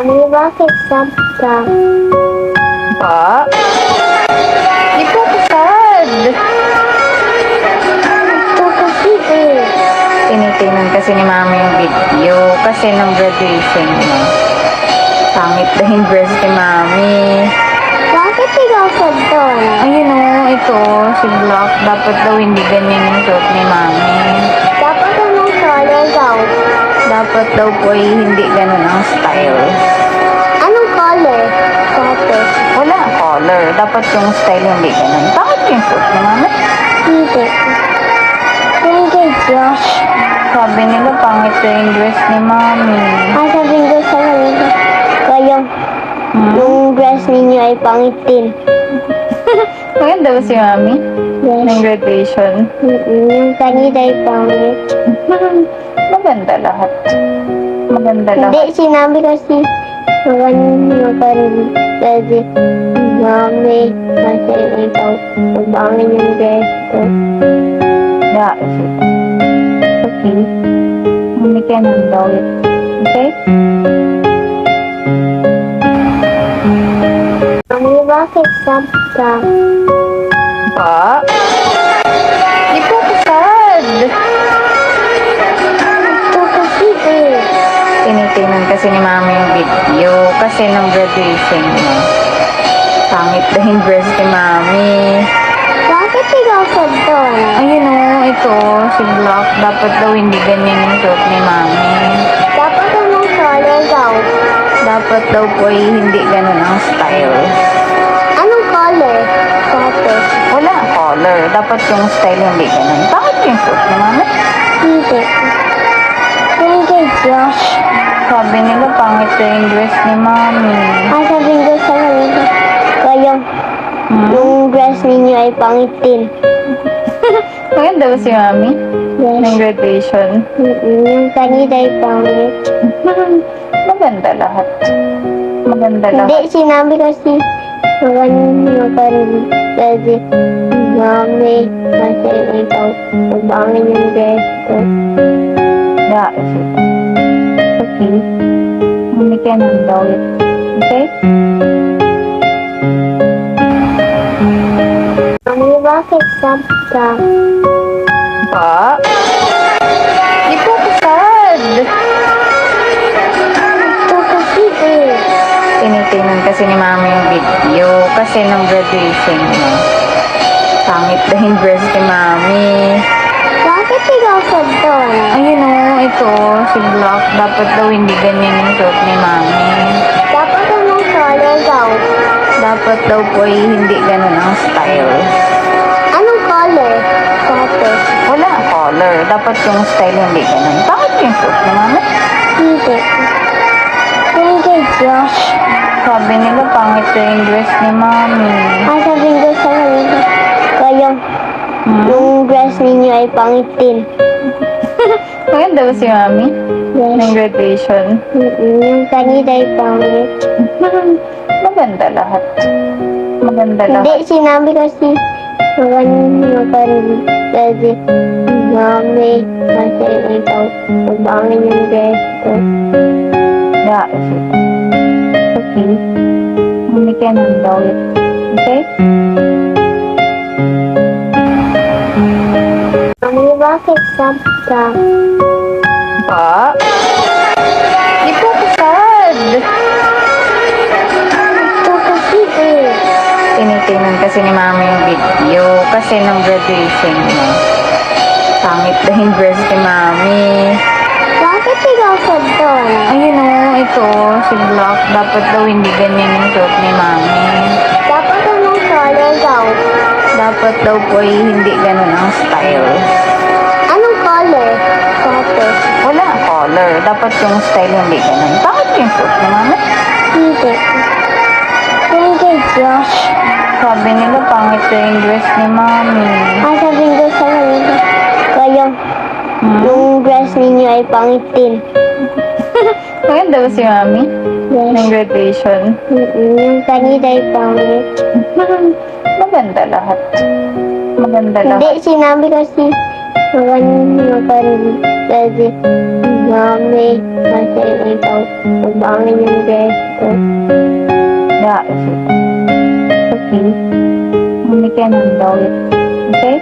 Mami, bakit sad? Pa? Di po ako sad. Ito kasi eh. Tinitingnan kasi ni mama yung video kasi nung graduation mo. Pangit na yung dress ni mami. Bakit ikaw sad doon? Ayun o, ito, si Block. Dapat daw hindi ganyan yung suot ni mami. Dapat anong color daw? Dapat daw po ay hindi ganun ang style. Anong color? Tapos, Wala ang color. Dapat yung style hindi ganun. Bakit yung suot ni mami? hindi. Hindi, Josh. Sabi nila pangit na yung dress ni mami. Sabihin ko sa kanila, kayong yung dress ninyo ay pangit din. Maganda ba si mami? Ng Yes. graduation? Yung kanina ay pangit. Maganda lahat. Maganda Hindi, lahat. sinabi kasi kasi mami, kasi ikaw, pabangin yung dress ko. Yeah, is it? Okay. Mami ka nang daw it. Okay? Mami, bakit sad ka? Pa? Di po ako sad. Ito kasi eh. Tinitingnan kasi ni mama yung video kasi nung graduation mo. Pangit na yung dress ni mami. Bakit ikaw sad doon? Ayun o, ito, si Block. Dapat daw hindi ganyan yung suot ni mami. Dapat anong color daw? Dapat daw po ay hindi ganun ang style. Anong color? Tapos, Wala ang color. Dapat yung style hindi ganun. Bakit yung suot ni mami? hindi. Hindi, Josh. Sabi nila pangit na yung dress ni mami. Sabihin ko sa kanila, kayong yung dress ninyo ay pangit din. Maganda ba si mami? Ng Yes. graduation? Yung kanina ay pangit. Maganda lahat. Maganda Hindi, lahat. sinabi kasi kasi mami, kasi ikaw, pabangin yung dress ko. Yeah, is it? Okay. Mami ka nang daw it. Okay? Mami, bakit sad ka? Pa? Di po ako sad. Ito kasi eh. Tinitingnan kasi ni mama yung video kasi nung graduation mo. Pangit na yung dress ni mami. Bakit ikaw sad doon? Ayun o, ito, si Block. Dapat daw hindi ganyan yung suot ni mami. Dapat anong color daw? Dapat daw po ay hindi ganun ang style. Anong color? Tapos, Wala ang color. Dapat yung style hindi ganun. Bakit yung suot ni mami? hindi. Hindi, Josh. Sabi nila pangit na yung dress ni mami. Sabihin ko sa kanila, kayong yung dress ninyo ay pangit din. Maganda ba si mami? Ng Yes. graduation? Yung kanina ay pangit. Maganda lahat. Maganda Hindi, lahat. sinabi kasi kasi mami, kasi ikaw, pabangin yung dress ko. Yeah, is it? Okay. Mami ka nang daw it. Okay? Mami, bakit sad ka? Pa? Di po ako sad. Ito kasi eh. Tinitingnan kasi ni mama yung video kasi nung graduation mo. Pangit na yung dress ni mami. Bakit ikaw sad doon? Ayun o, ito, si Block. Dapat daw hindi ganyan yung suot ni mami. Dapat anong color daw? Dapat daw po ay hindi ganun ang style. Anong color? Tapos, Wala ang color. Dapat yung style hindi ganun. Bakit yung suot ni mami? hindi. Hindi, Josh. Sabi nila pangit na yung dress ni mami. Sabihin ko sa kanila, kayong yung dress ninyo ay pangit din. Maganda ba si mami? Ng Yes. graduation? Yung kanina ay pangit. Maganda lahat. Maganda Hindi, lahat. sinabi kasi kasi Mami, kasi ikaw, pabangin yung dress ko. Yeah, is it? Okay. Mami ka nang gawin. Okay?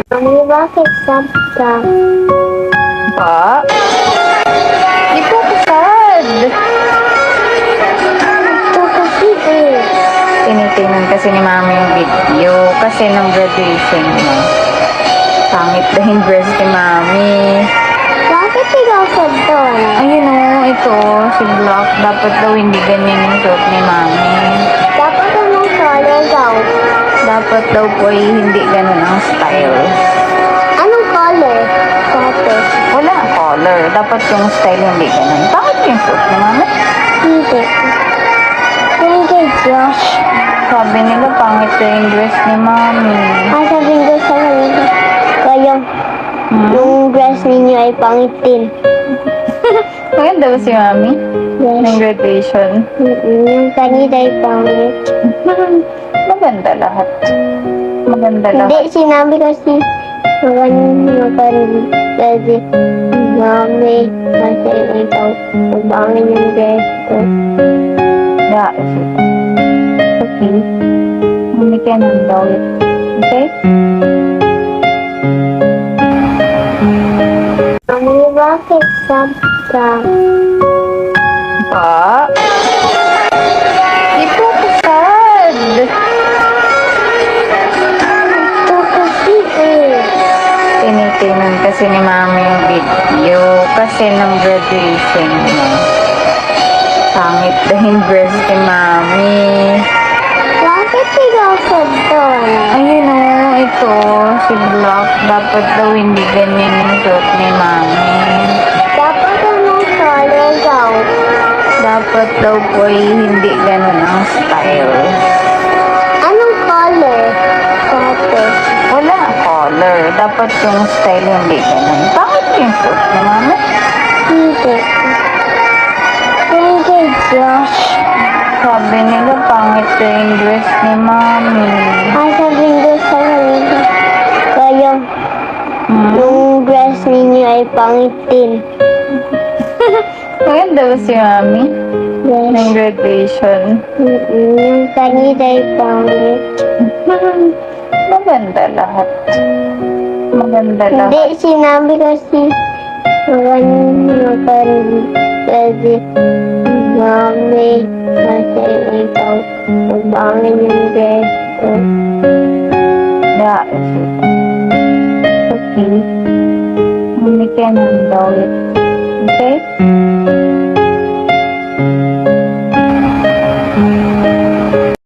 Mami, bakit sad ka? Pa? Di po ako sad. Ito kasi eh. Tinitingnan kasi ni mami yung video kasi nung graduation mo. Pangit daw yung dress ni mami. Bakit ikaw sad doon? Ayun o, ito, si Block. Dapat daw hindi ganyan yung suot ni mami. Dapat anong color daw? Dapat daw po ay hindi ganun ang style. Anong color? Tapos, Wala ang color. Dapat yung style hindi ganun. Bakit yung suot ni mami? hindi. Hindi, Josh. Sabi nila pangit daw yung dress ni mami. Sabihin ko sa kanila, kayo, yung dress ninyo ay pangit din. Maganda ba si mami? Ng Yes. graduation? Yung kanina ay pangit. Maganda lahat. Maganda Hindi, lahat. sinabi kasi, kasi, Mami, kasi ikaw, pabangin yung dress ko. Yeah, is it? Okay. Mami ka nang gawin. Okay? Mami, bakit sad ka? Pa? Di po ako sad. Ito kasi eh. Tinitingnan kasi ni mami yung video kasi nung graduation mo. Pangit daw yung dress ni mami. Bakit ikaw sad doon? Ayun o, ito, si Block. Dapat daw hindi ganyan yung suot ni mami. Dapat anong color daw? Dapat daw po ay hindi ganun ang style. Anong color? Tapos, Wala ang color. Dapat yung style hindi ganun. Bakit yung suot ni mami? hindi. Hindi, Josh. Sabi nila pangit daw yung dress ni mami. Sabihin ko sa kanila, kayo, yung dress ninyo ay pangit din. Maganda ba si mami? Ng Yes. graduation? Yung kanina ay pangit. Maganda lahat. Maganda lahat. Hindi, sinabi kasi, kasi, Mami, kasi ikaw, pabangin yung dress ko. Yeah, is it? Okay. Mami ka nang gawin. Okay?